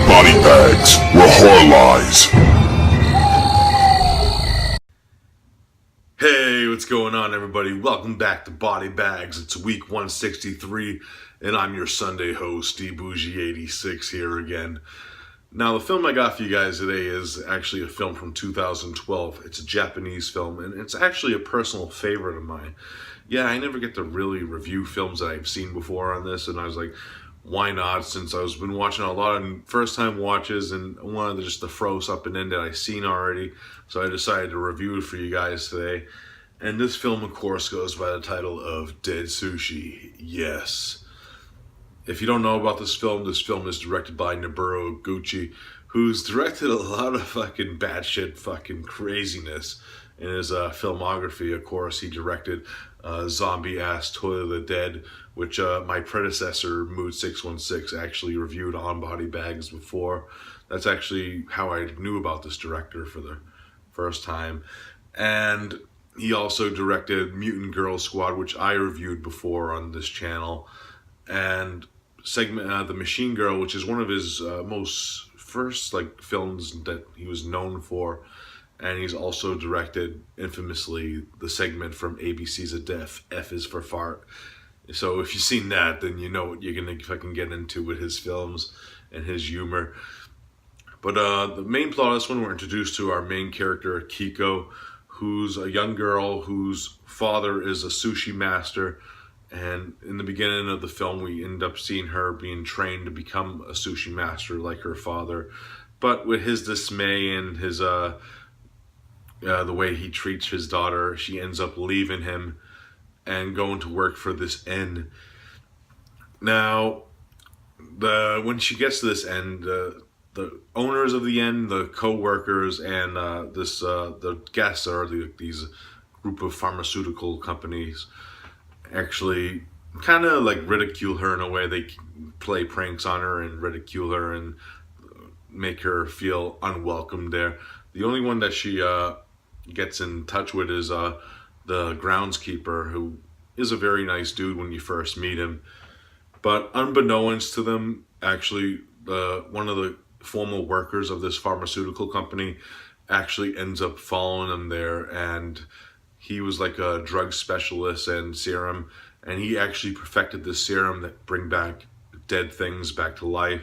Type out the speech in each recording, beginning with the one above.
BodyBags, where horror lies. Hey, what's going on, everybody? Welcome back to BodyBags. It's week 163, and I'm your Sunday host, Bourgie86 here again. Now, the film I got for you guys today is actually a film from 2012. It's a Japanese film, and it's actually a personal favorite of mine. Yeah, I never get to really review films that I've seen before on this, and I was like, why not, since I've been watching a lot of first-time watches and I wanted to throw something in that I've seen already, so I decided to review it for you guys today. And this film, of course, goes by the title of Dead Sushi. Yes. If you don't know about this film is directed by Noburu Iguchi, who's directed a lot of fucking batshit fucking craziness in his filmography. Of course, he directed Zombie-Ass Toilet of the Dead, which my predecessor, Mood616, actually reviewed on BodyBags before. That's actually how I knew about this director for the first time. And he also directed Mutant Girl Squad, which I reviewed before on this channel. And The Machine Girl, which is one of his most first films that he was known for. And he's also directed, infamously, the segment from ABC's A Death, F is for Fart. So if you've seen that, then you know what you're going to fucking get into with his films and his humor. But the main plot of this one, we're introduced to our main character, Kiko, who's a young girl whose father is a sushi master. And in the beginning of the film, we end up seeing her being trained to become a sushi master like her father. But with his dismay and his the way he treats his daughter, she ends up leaving him and going to work for this inn. Now, when she gets to this inn, the owners of the inn, the co-workers, and the guests, or these group of pharmaceutical companies, actually kind of ridicule her in a way. They play pranks on her and ridicule her and make her feel unwelcome there. The only one that she gets in touch with is the groundskeeper, who is a very nice dude when you first meet him. But unbeknownst to them, actually, one of the former workers of this pharmaceutical company actually ends up following him there, and he was like a drug specialist and serum, and he actually perfected this serum that bring back dead things back to life.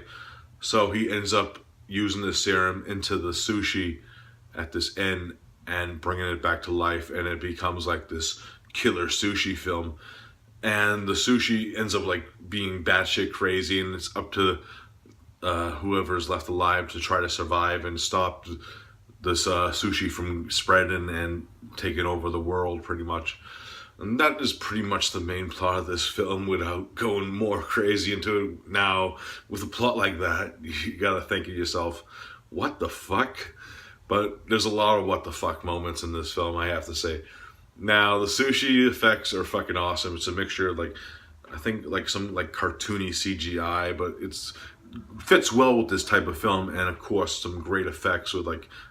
So he ends up using this serum into the sushi at this inn and bringing it back to life, and it becomes like this killer sushi film. And the sushi ends up being batshit crazy, and it's up to whoever's left alive to try to survive and stop this sushi from spreading and taking over the world, pretty much. And that is pretty much the main plot of this film, without going more crazy into it. Now, with a plot like that, you gotta think of yourself, what the fuck? But there's a lot of what the fuck moments in this film, I have to say. Now, the sushi effects are fucking awesome. It's a mixture of I think some cartoony CGI, but it's fits well with this type of film, and of course some great effects with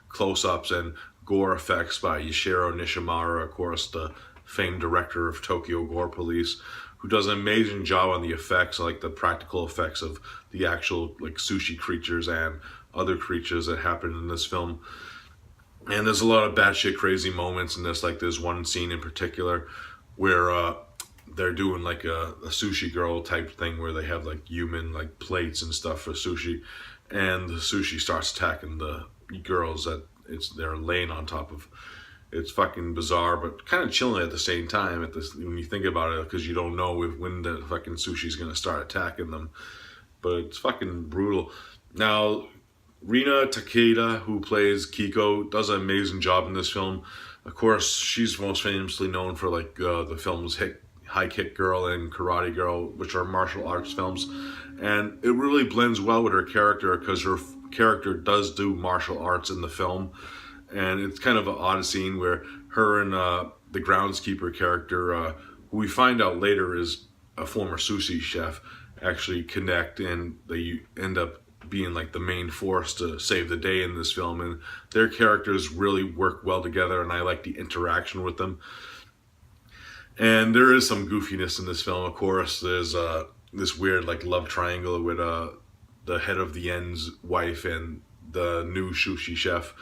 close-ups and gore effects by Yoshiro Nishimura, of course the famed director of Tokyo Gore Police, who does an amazing job on the effects, the practical effects of the actual sushi creatures and other creatures that happen in this film. And there's a lot of batshit crazy moments in this. There's one scene in particular where they're doing a sushi girl type thing, where they have human plates and stuff for sushi, and the sushi starts attacking the girls that they're laying on top of. It's fucking bizarre, but kind of chilling at the same time when you think about it, because you don't know when the fucking sushi's gonna start attacking them. But it's fucking brutal. Now, Rina Takeda, who plays Kiko, does an amazing job in this film. Of course, she's most famously known for the films High Kick Girl and Karate Girl, which are martial arts films. And it really blends well with her character, because her character does do martial arts in the film. And it's kind of an odd scene where her and the groundskeeper character, who we find out later is a former sushi chef, actually connect, and they end up being the main force to save the day in this film. And their characters really work well together, and I like the interaction with them. And there is some goofiness in this film, of course. There's this weird like love triangle with the head of the end's wife and the new sushi chef,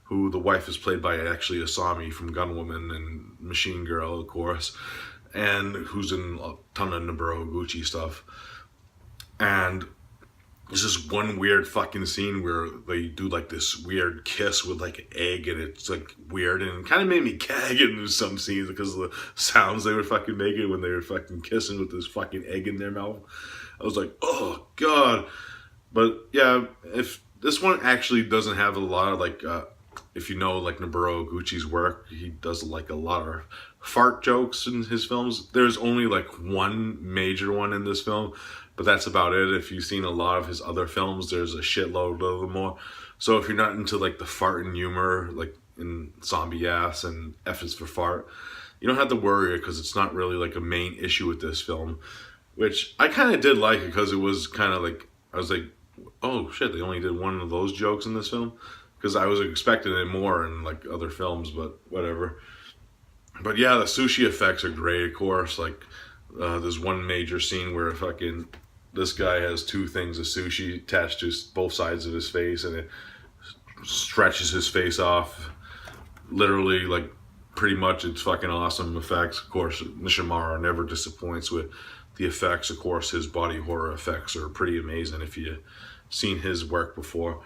who the wife is played by actually Asami from Gunwoman and Machine Girl, of course, and who's in a ton of Noburu Iguchi stuff. And there's this one weird fucking scene where they do like this weird kiss with like an egg, and it's like weird, and it kind of made me gag in some scenes because of the sounds they were fucking making when they were fucking kissing with this fucking egg in their mouth. I was like, oh god. But yeah, if this one actually doesn't have a lot of like, if you know like Noburu Iguchi's work, he does like a lot of fart jokes in his films. There's only like one major one in this film, but that's about it. If you've seen a lot of his other films, there's a shitload of them more. So if you're not into like the fart and humor, like in Zombie Ass and F is for Fart, you don't have to worry because it's not really like a main issue with this film, which I kind of did like it because it was kind of like, I was like, oh shit, they only did one of those jokes in this film, because I was expecting it more in like other films, but whatever. But yeah, the sushi effects are great, of course. Like there's one major scene where fucking this guy has two things of sushi attached to both sides of his face, and it stretches his face off. Literally, like, pretty much, it's fucking awesome effects. Of course, Nishimura never disappoints with the effects. Of course, his body horror effects are pretty amazing if you've seen his work before.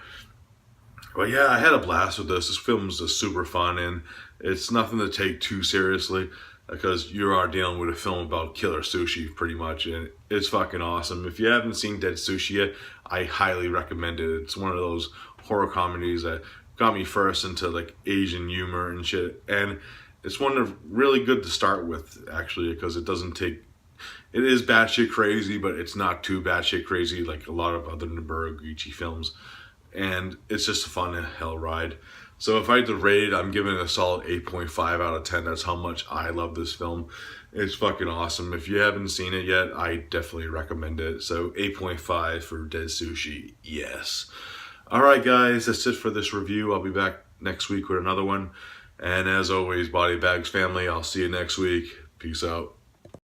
But yeah, I had a blast with this. This film's just super fun, and it's nothing to take too seriously, because you are dealing with a film about killer sushi pretty much, and it's fucking awesome. If you haven't seen Dead Sushi yet, I highly recommend it. It's one of those horror comedies that got me first into like Asian humor and shit, and it's one of really good to start with actually, because it doesn't take, it is batshit crazy, but it's not too batshit crazy like a lot of other Noburu Iguchi films, and it's just a fun hell ride. So if I had to rate it, I'm giving it a solid 8.5 out of 10. That's how much I love this film. It's fucking awesome. If you haven't seen it yet, I definitely recommend it. So 8.5 for Dead Sushi, yes. Alright guys, that's it for this review. I'll be back next week with another one. And as always, BodyBags family, I'll see you next week. Peace out.